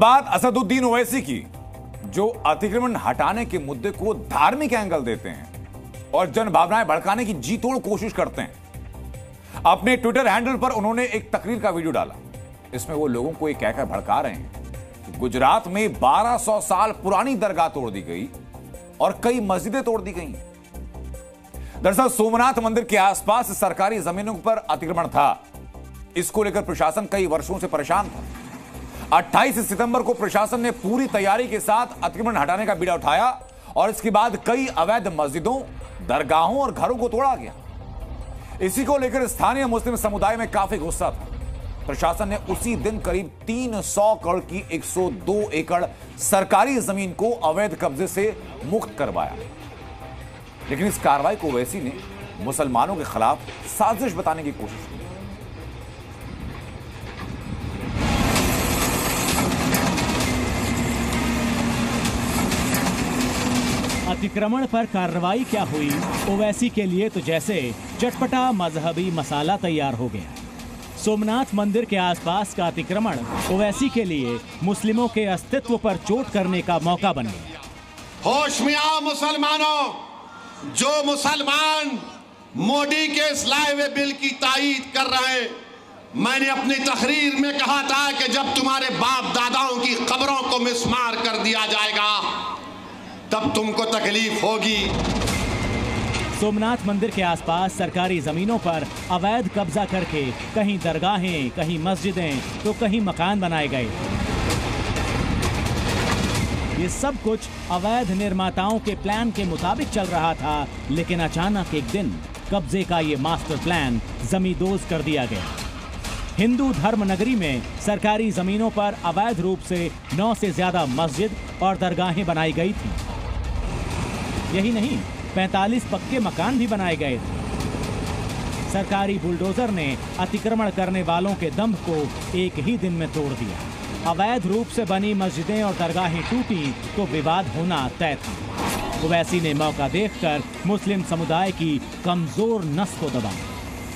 बात असदुद्दीन ओवैसी की, जो अतिक्रमण हटाने के मुद्दे को धार्मिक एंगल देते हैं और जन भावनाएं भड़काने की जी तोड़ कोशिश करते हैं। अपने ट्विटर हैंडल पर उन्होंने एक तकरीर का वीडियो डाला। इसमें वो लोगों को ये कहकर भड़का रहे हैं कि गुजरात में 1200 साल पुरानी दरगाह तोड़ दी गई और कई मस्जिदें तोड़ दी गई। दरअसल सोमनाथ मंदिर के आसपास सरकारी जमीनों पर अतिक्रमण था। इसको लेकर प्रशासन कई वर्षों से परेशान था। 28 सितंबर को प्रशासन ने पूरी तैयारी के साथ अतिक्रमण हटाने का बीड़ा उठाया और इसके बाद कई अवैध मस्जिदों, दरगाहों और घरों को तोड़ा गया। इसी को लेकर स्थानीय मुस्लिम समुदाय में काफी गुस्सा था। प्रशासन ने उसी दिन करीब 300 करोड़ की 102 एकड़ सरकारी जमीन को अवैध कब्जे से मुक्त करवाया। लेकिन इस कार्रवाई को ओवैसी ने मुसलमानों के खिलाफ साजिश बताने की कोशिश की। अतिक्रमण पर कार्रवाई क्या हुई, ओवैसी के लिए तो जैसे चटपटा मजहबी मसाला तैयार हो गया। सोमनाथ मंदिर के आसपास का अतिक्रमण ओवैसी के लिए मुस्लिमों के अस्तित्व पर चोट करने का मौका बन गया। होश में आओ मुसलमानों, जो मुसलमान मोदी के इस लाए हुए बिल की तायीद कर रहे हैं, मैंने अपनी तकरीर में कहा था कि जब तुम्हारे बाप दादाओं की कब्रों को मिस्मार कर दिया जाएगा तब तुमको तकलीफ होगी। सोमनाथ मंदिर के आसपास सरकारी जमीनों पर अवैध कब्जा करके कहीं दरगाहें, कहीं मस्जिदें तो कहीं मकान बनाए गए। ये सब कुछ अवैध निर्माताओं के प्लान के मुताबिक चल रहा था, लेकिन अचानक एक दिन कब्जे का ये मास्टर प्लान जमींदोज कर दिया गया। हिंदू धर्म नगरी में सरकारी जमीनों पर अवैध रूप से 9 से ज्यादा मस्जिद और दरगाहें बनाई गई थी। यही नहीं, 45 पक्के मकान भी बनाए गए थे। सरकारी बुलडोजर ने अतिक्रमण करने वालों के दंभ को एक ही दिन में तोड़ दिया। अवैध रूप से बनी मस्जिदें और दरगाहें टूटी तो विवाद होना तय था। ओवैसी ने मौका देखकर मुस्लिम समुदाय की कमजोर नस को दबाया।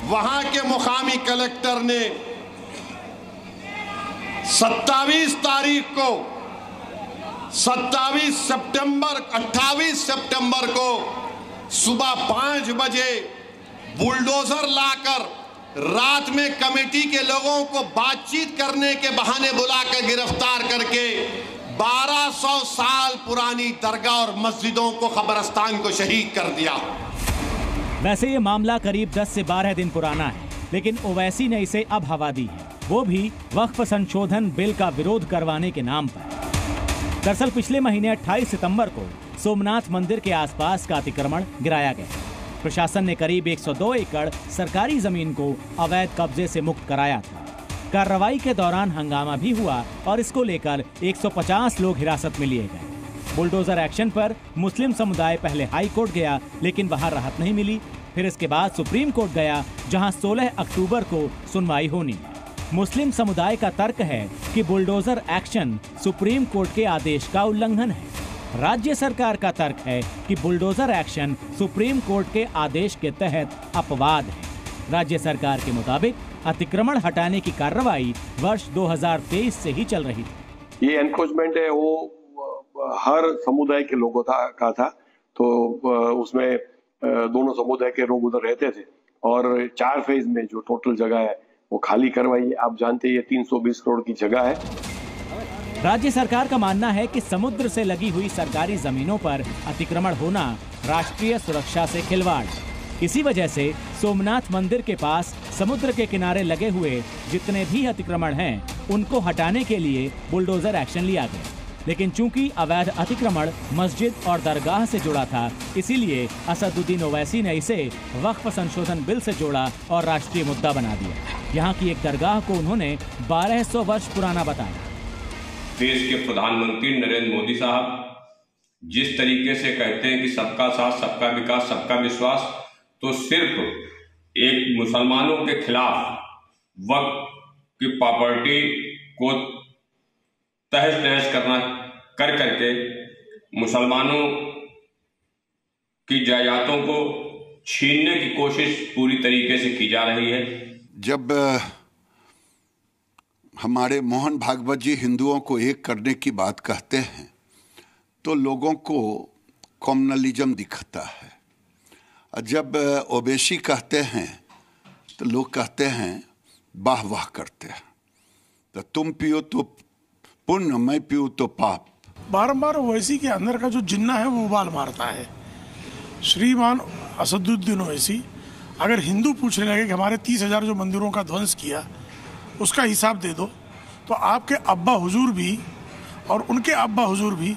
वहां के मुकामी कलेक्टर ने 27 तारीख को 28 सितंबर को सुबह 5 बजे बुलडोजर लाकर रात में कमेटी के लोगों को बातचीत करने के बहाने बुलाकर गिरफ्तार करके 1200 साल पुरानी दरगाह और मस्जिदों को, कब्रिस्तान को शहीद कर दिया। वैसे ये मामला करीब 10 से 12 दिन पुराना है, लेकिन ओवैसी ने इसे अब हवा दी है, वो भी वक्फ संशोधन बिल का विरोध करवाने के नाम पर। दरअसल पिछले महीने 28 सितंबर को सोमनाथ मंदिर के आसपास का अतिक्रमण गिराया गया। प्रशासन ने करीब 102 एकड़ सरकारी जमीन को अवैध कब्जे से मुक्त कराया था। कार्रवाई के दौरान हंगामा भी हुआ और इसको लेकर 150 लोग हिरासत में लिए गए। बुलडोजर एक्शन पर मुस्लिम समुदाय पहले हाई कोर्ट गया, लेकिन वहां राहत नहीं मिली। फिर इसके बाद सुप्रीम कोर्ट गया, जहां 16 अक्टूबर को सुनवाई होनी। मुस्लिम समुदाय का तर्क है कि बुलडोजर एक्शन सुप्रीम कोर्ट के आदेश का उल्लंघन है। राज्य सरकार का तर्क है कि बुलडोजर एक्शन सुप्रीम कोर्ट के आदेश के तहत अपवाद है। राज्य सरकार के मुताबिक अतिक्रमण हटाने की कार्रवाई वर्ष 2023 से ही चल रही थी। ये एनक्रोचमेंट है वो हर समुदाय के लोगों का था, तो उसमें दोनों समुदाय के लोग उधर रहते थे और 4 फेज में जो टोटल जगह है वो खाली करवाई। आप जानते हैं ये 320 करोड़ की जगह है। राज्य सरकार का मानना है कि समुद्र से लगी हुई सरकारी जमीनों पर अतिक्रमण होना राष्ट्रीय सुरक्षा से खिलवाड़। इसी वजह से सोमनाथ मंदिर के पास समुद्र के किनारे लगे हुए जितने भी अतिक्रमण हैं, उनको हटाने के लिए बुलडोजर एक्शन लिया गया। लेकिन चूंकि अवैध अतिक्रमण मस्जिद और दरगाह से जुड़ा था, इसीलिए असदुद्दीन ओवैसी ने इसे वक्फ संशोधन बिल से जोड़ा और राष्ट्रीय मुद्दा बना दिया। यहाँ की एक दरगाह को उन्होंने 1200 वर्ष पुराना बताया। देश के प्रधानमंत्री नरेंद्र मोदी साहब जिस तरीके से कहते हैं कि सबका साथ, सबका विकास, सबका विश्वास, तो सिर्फ एक मुसलमानों के खिलाफ वक्फ की प्रॉपर्टी को तहस नहस करके मुसलमानों की जायदादों को छीनने की कोशिश पूरी तरीके से की जा रही है। जब हमारे मोहन भागवत जी हिंदुओं को एक करने की बात कहते हैं तो लोगों को कॉम्युनलिज्म दिखता है, और जब ओवैसी कहते हैं तो लोग कहते हैं वाह वाह करते हैं। तो तुम पियो तो पुण्य, मैं पियो तो पाप। बारंबार ओवैसी के अंदर का जो जिन्ना है वो उबाल मारता है। श्रीमान असदुद्दीन ओवैसी अगर हिंदू पूछने लगे कि हमारे 30,000 जो मंदिरों का ध्वंस किया उसका हिसाब दे दो, तो आपके अब्बा हुजूर भी और उनके अब्बा हुजूर भी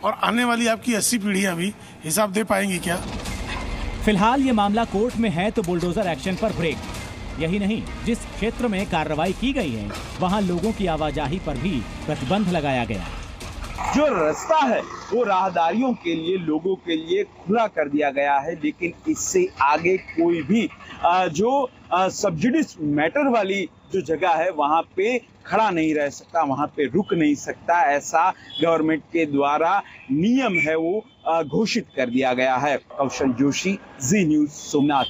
और आने वाली आपकी 80 पीढ़ियां भी हिसाब दे पाएंगी क्या? फिलहाल ये मामला कोर्ट में है तो बुलडोजर एक्शन पर ब्रेक। यही नहीं, जिस क्षेत्र में कार्रवाई की गई है वहां लोगों की आवाजाही पर भी प्रतिबंध लगाया गया। जो रास्ता है वो राहदारियों के लिए, लोगों के लिए खुला कर दिया गया है, लेकिन इससे आगे कोई भी जो सब्सिडीज मैटर वाली जो जगह है वहां पे खड़ा नहीं रह सकता, वहां पे रुक नहीं सकता। ऐसा गवर्नमेंट के द्वारा नियम है वो घोषित कर दिया गया है। कौशल जोशी, जी न्यूज़, सोमनाथ।